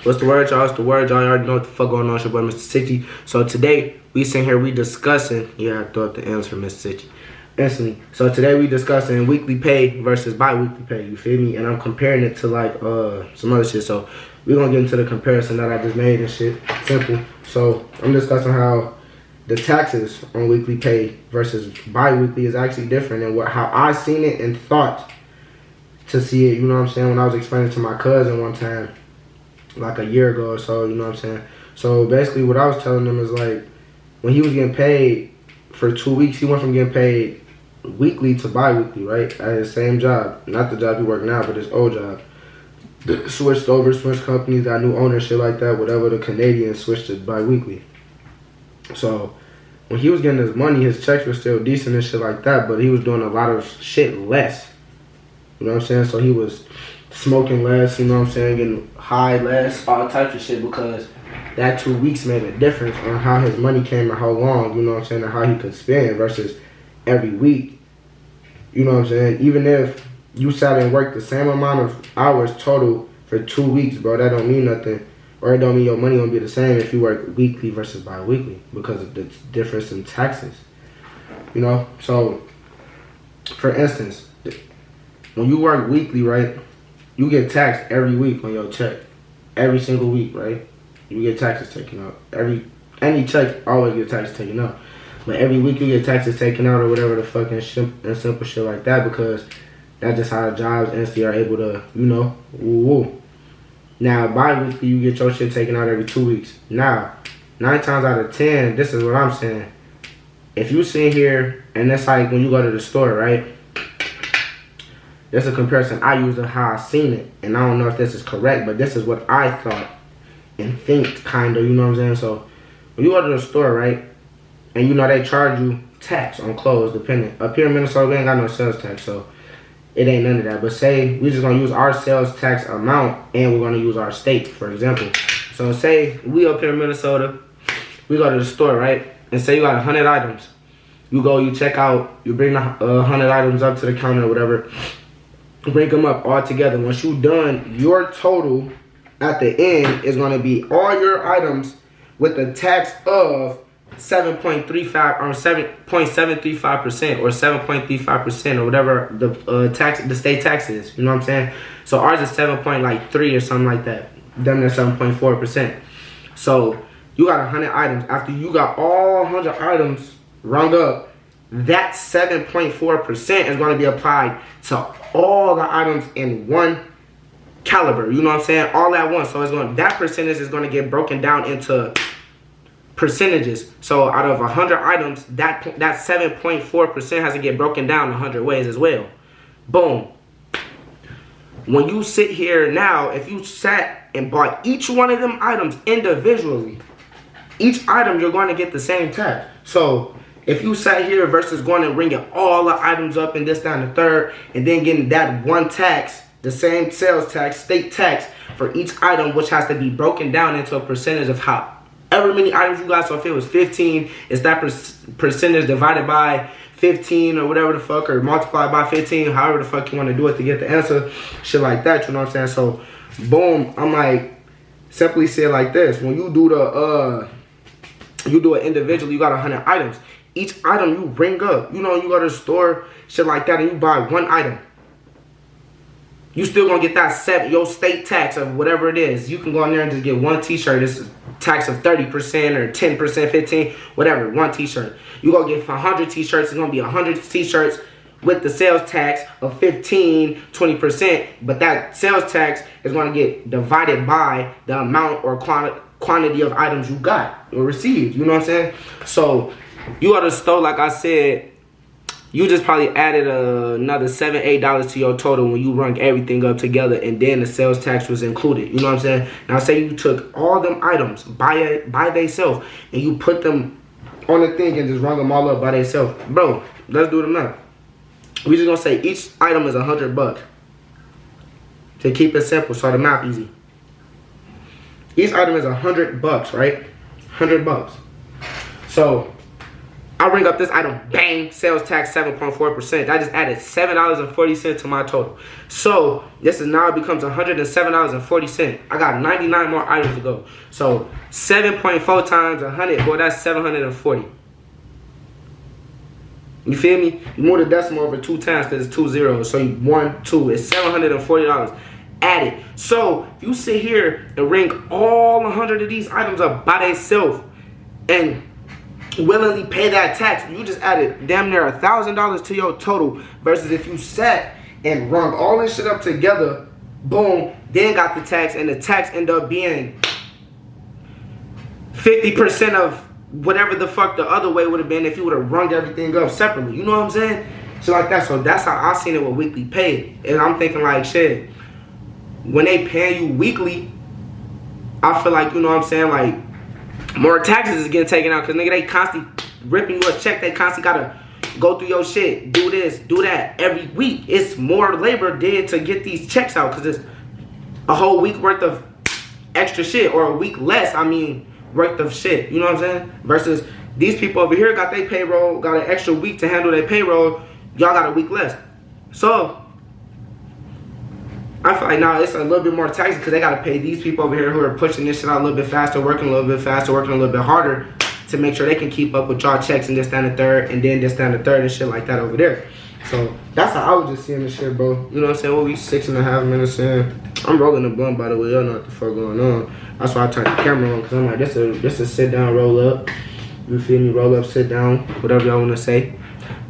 What's the word, y'all? It's the word, y'all. You already know what the fuck going on. It's your boy, MrSitchy. So today, we sitting here, we discussing. Yeah, I thought the answer, MrSitchy. Instantly. So today, we discussing weekly pay versus bi-weekly pay. You feel me? And I'm comparing it to like some other shit. So we're gonna get into the comparison that I just made and shit. Simple. So I'm discussing how the taxes on weekly pay versus bi-weekly is actually different, and how I seen it and thought to see it. You know what I'm saying? When I was explaining to my cousin one time, like a year ago or so, you know what I'm saying? So basically what I was telling him is like, when he was getting paid for 2 weeks, he went from getting paid weekly to bi-weekly, right? At his same job. Not the job he worked now, but his old job. Switched over, switched companies, got new ownership like that, whatever. The Canadians switched to bi-weekly. So when he was getting his money, his checks were still decent and shit like that, but he was doing a lot of shit less. You know what I'm saying? So he was smoking less, you know what I'm saying, getting high less, all types of shit, because that 2 weeks made a difference on how his money came and how long, you know what I'm saying, and how he could spend versus every week. You know what I'm saying? Even if you sat and worked the same amount of hours total for 2 weeks, bro, that don't mean nothing. Or it don't mean your money won't be the same if you work weekly versus bi-weekly because of the difference in taxes. You know? So, for instance, when you work weekly, right, you get taxed every week on your check. Every single week, right? You get taxes taken out. Any check always get taxes taken out. But every week you get taxes taken out or whatever the fucking simple shit like that, because that's just how jobs instantly are able to, you know, woo. Now, bi-weekly, you get your shit taken out every 2 weeks. Now, 9 times out of 10, this is what I'm saying. If you sit here, and that's like when you go to the store, right? That's a comparison I use of how I seen it. And I don't know if this is correct, but this is what I thought and think, kind of, you know what I'm saying? So, when you go to the store, right, and you know they charge you tax on clothes, depending. Up here in Minnesota, we ain't got no sales tax, so it ain't none of that. But say we just gonna use our sales tax amount, and we're gonna use our state, for example. So say we up here in Minnesota, we go to the store, right, and say you got 100 items. You go, you check out, you bring the 100 items up to the counter or whatever, break them up all together. Once you're done, your total at the end is going to be all your items with a tax of 7.35 or 7.735% or 7.35% or whatever the state tax is. You know what I'm saying? So ours is 7.3 or something like that. Them to 7.4%. So you got 100 items. After you got all 100 items rung up, that 7.4% is going to be applied to all the items in one caliber. You know what I'm saying? All at once. So that percentage is going to get broken down into percentages. So out of 100 items, that 7.4% has to get broken down 100 ways as well. Boom. When you sit here now, if you sat and bought each one of them items individually, each item you're going to get the same tax. So if you sat here versus going and ringing all the items up and this, down, the third, and then getting that one tax, the same sales tax, state tax for each item, which has to be broken down into a percentage of however many items you got. So if it was 15, it's that percentage divided by 15 or whatever the fuck, or multiplied by 15, however the fuck you want to do it to get the answer, shit like that, you know what I'm saying? So, boom, I'm like, simply say it like this. When you do it individually, you got 100 items. Each item you bring up, you know, you go to the store, shit like that, and you buy one item, you still gonna get that your state tax of whatever it is. You can go in there and just get one t-shirt. It's a tax of 30% or 10%, 15%, whatever, one t-shirt. You go get 100 t-shirts, it's gonna be 100 t-shirts with the sales tax of 15, 20%, but that sales tax is gonna get divided by the amount or quantity of items you got or received, you know what I'm saying? So you go to the store, like I said, you just probably added another $7, $8 to your total when you rung everything up together, and then the sales tax was included. You know what I'm saying? Now say you took all them items by themselves and you put them on the thing and just rung them all up by themselves. Bro, let's do the math. We just gonna say each item is $100 to keep it simple, so the math easy. Each item is $100, right? $100. So I ring up this item, bang, sales tax 7.4%. I just added $7.40 to my total. So this is now becomes $107.40. I got 99 more items to go. So 7.4 times 100, boy, that's 740. You feel me? You move the decimal over 2 times because it's 2 zeros. So you 1, 2, it's $740 added. So if you sit here and ring all 100 of these items up by themselves and willingly pay that tax, you just added damn near $1,000 to your total, versus if you sat and rung all this shit up together, boom, then got the tax, and the tax end up being 50% of whatever the fuck the other way would have been if you would have rung everything up separately. You know what I'm saying? Shit like that. So that's how I seen it with weekly pay. And I'm thinking like, shit, when they pay you weekly, I feel like, you know what I'm saying, like, more taxes is getting taken out, because nigga, they constantly ripping you a check. They constantly gotta go through your shit, do this, do that every week. It's more labor did to get these checks out, because it's a whole week worth of extra shit, or a week less, I mean, worth of shit. You know what I'm saying? Versus these people over here got their payroll, got an extra week to handle their payroll. Y'all got a week less. So I feel like now it's a little bit more taxing, because they got to pay these people over here who are pushing this shit out a little bit faster, working a little bit faster, working a little bit harder to make sure they can keep up with y'all checks and this, that, and the third, and then this, that, and the third, and shit like that over there. So that's how I was just seeing this shit, bro. You know what I'm saying? Well, we 6.5 minutes in. I'm rolling the blunt, by the way. Y'all know what the fuck going on. That's why I turned the camera on, because I'm like, this a sit down, roll up. You feel me? Roll up, sit down, whatever y'all want to say.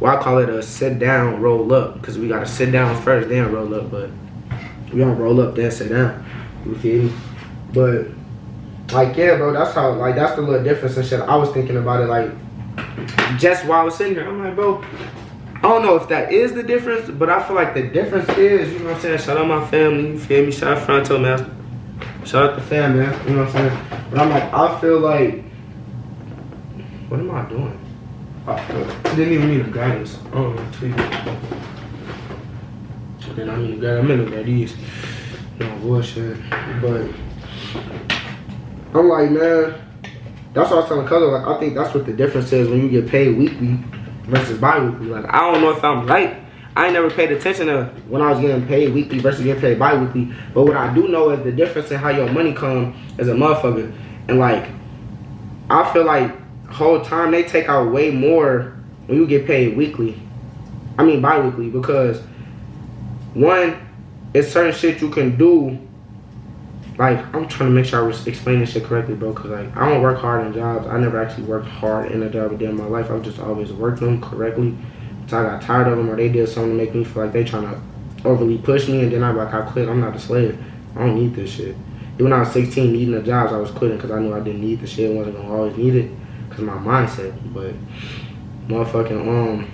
Well, I call it a sit down, roll up, because we got to sit down first, then roll up, but we don't roll up, then sit down. You feel me? But, like, yeah, bro, that's how, like, that's the little difference and shit. I was thinking about it, like, just while I was sitting here. I'm like, bro, I don't know if that is the difference, but I feel like the difference is, you know what I'm saying? Shout out my family, you feel me? Shout out Fronto Master. Shout out the fam, man. You know what I'm saying? But I'm like, I feel like, what am I doing? I didn't even need to grab this. Oh, then I need to grab a minute of these. No bullshit. But I'm like, man, that's what I was telling Cousin. Like, I think that's what the difference is when you get paid weekly versus bi-weekly. Like, I don't know if I'm right. I ain't never paid attention to when I was getting paid weekly versus getting paid bi-weekly. But what I do know is the difference in how your money come as a motherfucker. And like, I feel like the whole time they take out way more when you get paid weekly. I mean bi-weekly, because one, it's certain shit you can do. Like, I'm trying to make sure I was explaining this shit correctly, bro, because like, I don't work hard in jobs. I never actually worked hard in a job a day in my life. I've just always worked them correctly. So I got tired of them, or they did something to make me feel like they trying to overly push me, and then I'm like, I quit. I'm not a slave. I don't need this shit. Even when I was 16 needing the jobs, I was quitting because I knew I didn't need the shit. I wasn't going to always need it because my mindset. But motherfucking,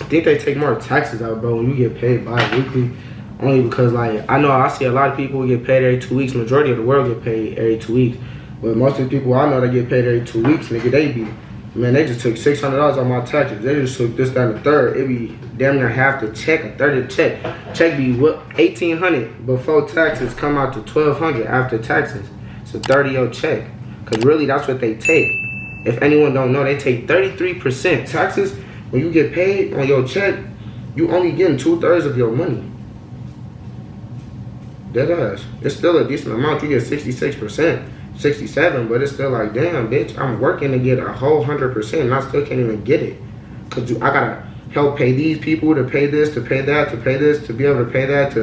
I think they take more taxes out, bro, when you get paid bi-weekly. Only because, like, I know I see a lot of people who get paid every 2 weeks. Majority of the world get paid every 2 weeks. But most of the people I know that get paid every 2 weeks, nigga, they be, man, they just took $600 on my taxes. They just took this, that, and the third. It be damn near half the check, a third of the check. Check be what, $1,800 before taxes, come out to $1,200 after taxes. It's a 30 your check. Because really, that's what they take. If anyone don't know, they take 33% taxes. When you get paid on your check, you only getting 2/3 of your money. Dead ass. It's still a decent amount. You get 66%, 67%, but it's still like, damn, bitch, I'm working to get a whole 100%, and I still can't even get it. Cause I gotta help pay these people to pay this, to pay that, to pay this, to be able to pay that.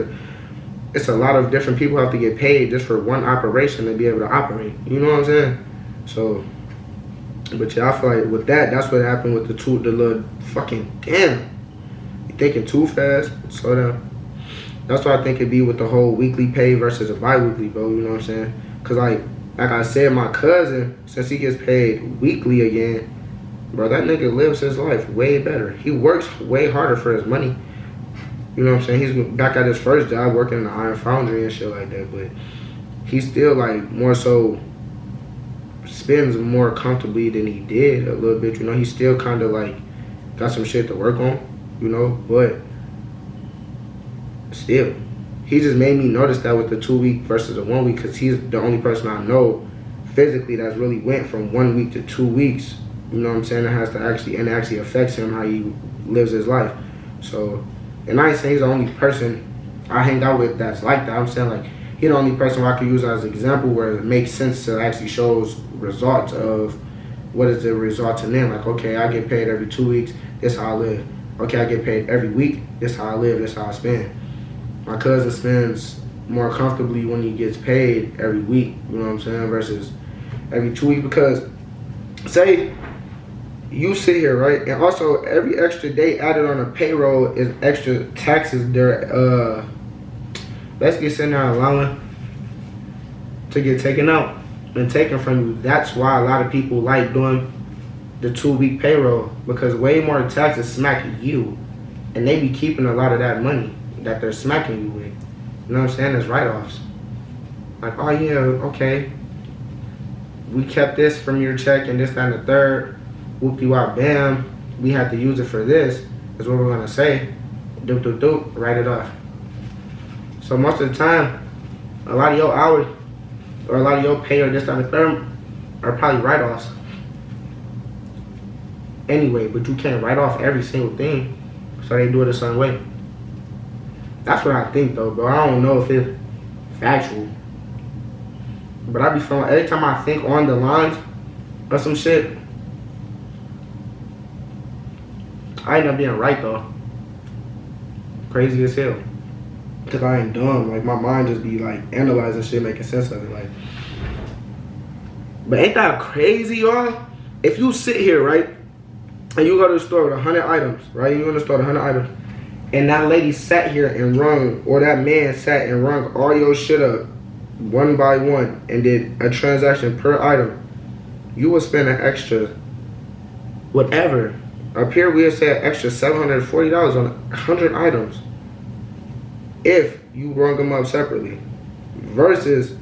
It's a lot of different people have to get paid just for one operation to be able to operate. You know what I'm saying? So, but yeah, I feel like with that, that's what happened with the little fucking, damn. You thinking too fast? Slow down. That's why I think it'd be with the whole weekly pay versus a bi-weekly, bro, you know what I'm saying? Because, like I said, my cousin, since he gets paid weekly again, bro, that nigga lives his life way better. He works way harder for his money. You know what I'm saying? He's back at his first job working in the iron foundry and shit like that, but he still, like, more so spends more comfortably than he did a little bit, you know? He still kind of, like, got some shit to work on, you know? But still, he just made me notice that with the 2 week versus a 1 week, because he's the only person I know physically that's really went from 1 week to 2 weeks You know what I'm saying? It has to actually affects him how he lives his life. So, and I ain't saying he's the only person I hang out with that's like that. I'm saying like he's the only person where I could use as an example where it makes sense to actually shows results of what is the result in them. Like, okay, I get paid every 2 weeks, this how I live. Okay, I get paid every week, this how I live, this how I spend. My cousin spends more comfortably when he gets paid every week, you know what I'm saying, versus every 2 weeks. Because say you sit here, right, and also every extra day added on a payroll is extra taxes they're basically sitting there allowing to get taken out and taken from you. That's why a lot of people like doing the 2 week payroll, because way more taxes smack you, and they be keeping a lot of that money that they're smacking you with. You know what I'm saying? As write-offs. Like, oh yeah, okay, we kept this from your check and this, that, and the third. Whoop-de-wop, bam, we had to use it for this, is what we're gonna say. Doop, doop, doop, write it off. So most of the time, a lot of your hours, or a lot of your pay or this, that, and the third, are probably write-offs. Anyway, but you can't write off every single thing, so they do it a certain way. That's what I think though, bro. I don't know if it's factual, but I be feeling, every time I think on the lines of some shit, I end up being right though. Crazy as hell. Cause I ain't dumb. Like my mind just be like analyzing shit, making sense of it. Like, but ain't that crazy, y'all? If you sit here, right, and you go to the store with 100 items, right? You in the store with 100 items, and that lady sat here and rung, or that man sat and rung all your shit up one by one and did a transaction per item, you would spend an extra whatever. Up here we would say an extra $740 on 100 items if you rung them up separately, versus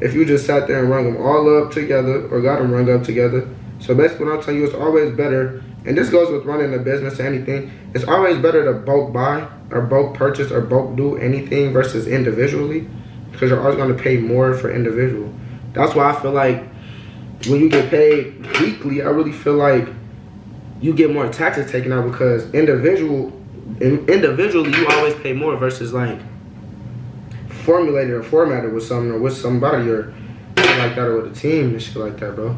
if you just sat there and rung them all up together or got them rung up together. So basically what I'm telling you, it's always better, and this goes with running a business or anything, it's always better to bulk buy or bulk purchase or bulk do anything versus individually, because you're always going to pay more for individual. That's why I feel like when you get paid weekly, I really feel like you get more taxes taken out, because individually you always pay more versus like formulated or formatted with something or with somebody or shit like that, or with a team and shit like that, bro.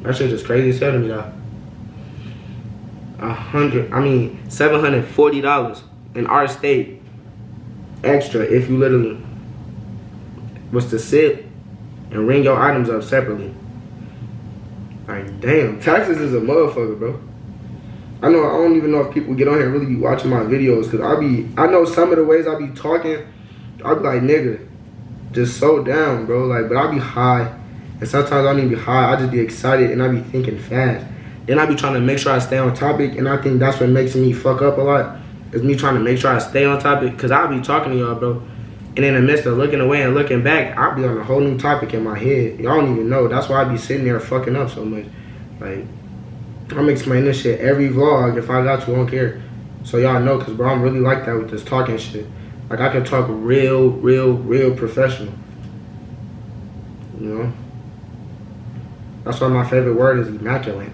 That shit just crazy as hell to me though. $740 in our state extra if you literally was to sit and ring your items up separately. Like, damn, taxes is a motherfucker, bro. I don't even know if people get on here and really be watching my videos, because I know some of the ways I be talking, I be like, nigga, just so down, bro. Like, but I be high, and sometimes I don't even be high, I just be excited and I be thinking fast. Then I be trying to make sure I stay on topic, and I think that's what makes me fuck up a lot, is me trying to make sure I stay on topic, because I'll be talking to y'all, bro, and in the midst of looking away and looking back, I'll be on a whole new topic in my head. Y'all don't even know. That's why I be sitting there fucking up so much. Like, I'm explaining this shit every vlog if I got to, I don't care. So y'all know, because, bro, I'm really like that with this talking shit. Like, I can talk real professional. You know? That's why my favorite word is immaculate.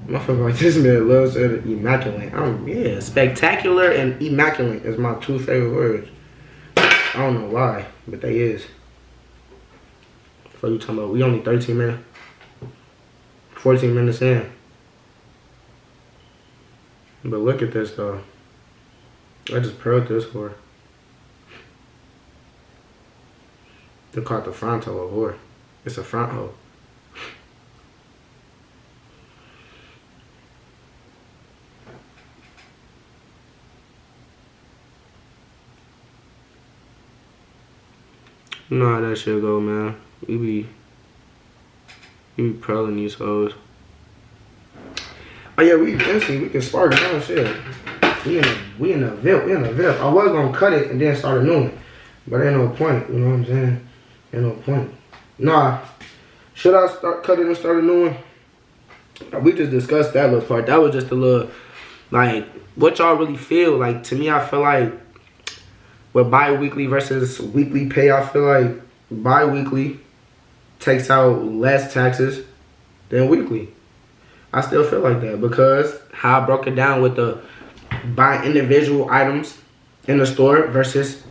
Motherfucker like this man loves it, immaculate. Yeah, spectacular and immaculate is my two favorite words. I don't know why, but they is. What you talking about? We only 13 minutes. 14 minutes in. But look at this though. I just pearled this whore. They call it the fronto a whore. It's a front hoe. You know how that shit go, man. We be pearling these hoes. Oh yeah, we can spark it on shit. We in the VIP. I was gonna cut it and then start a new one, but ain't no point. You know what I'm saying? Ain't no point. Nah, should I cut it and start a new one? We just discussed that little part. That was just a little, like, what y'all really feel. Like, to me, I feel like with bi-weekly versus weekly pay, I feel like bi-weekly takes out less taxes than weekly. I still feel like that because how I broke it down with the buying individual items in the store versus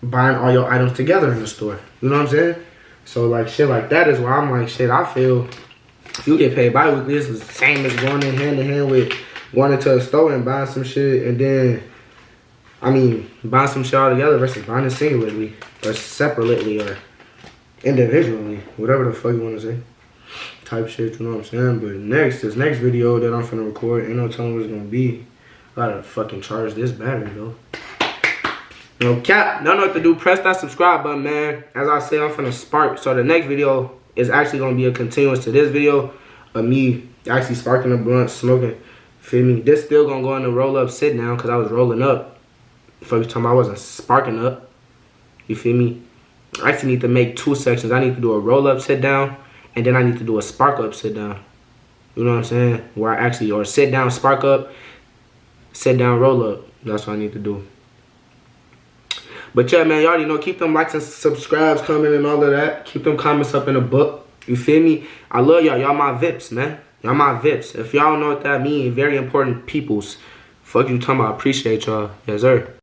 buying all your items together in the store. You know what I'm saying? So like shit like that is why I'm like, shit, I feel if you get paid bi-weekly, it's the same as going in hand with going into a store and buying some shit and then, I mean, buying some shit all together versus buying it singularly or separately or individually, whatever the fuck you want to say. Type shit, you know what I'm saying? But this next video that I'm finna record, ain't no telling what it's gonna be. I gotta fucking charge this battery though. No cap, y'all know what to do. Press that subscribe button, man. As I said, I'm finna spark. So the next video is actually gonna be a continuance to this video of me actually sparking a blunt, smoking. Feel me? This still gonna go in the roll up sit down because I was rolling up. First time I wasn't sparking up. You feel me? I actually need to make 2 sections. I need to do a roll up sit down and then I need to do a spark up sit down. You know what I'm saying? Where I actually, or sit down, spark up, sit down, roll up. That's what I need to do. But yeah, man, you already know, keep them likes and subscribes coming and all of that. Keep them comments up in the book. You feel me? I love y'all. Y'all my VIPs, man. Y'all my VIPs. If y'all don't know what that means, very important peoples. Fuck you talking about. I appreciate y'all. Yes, sir.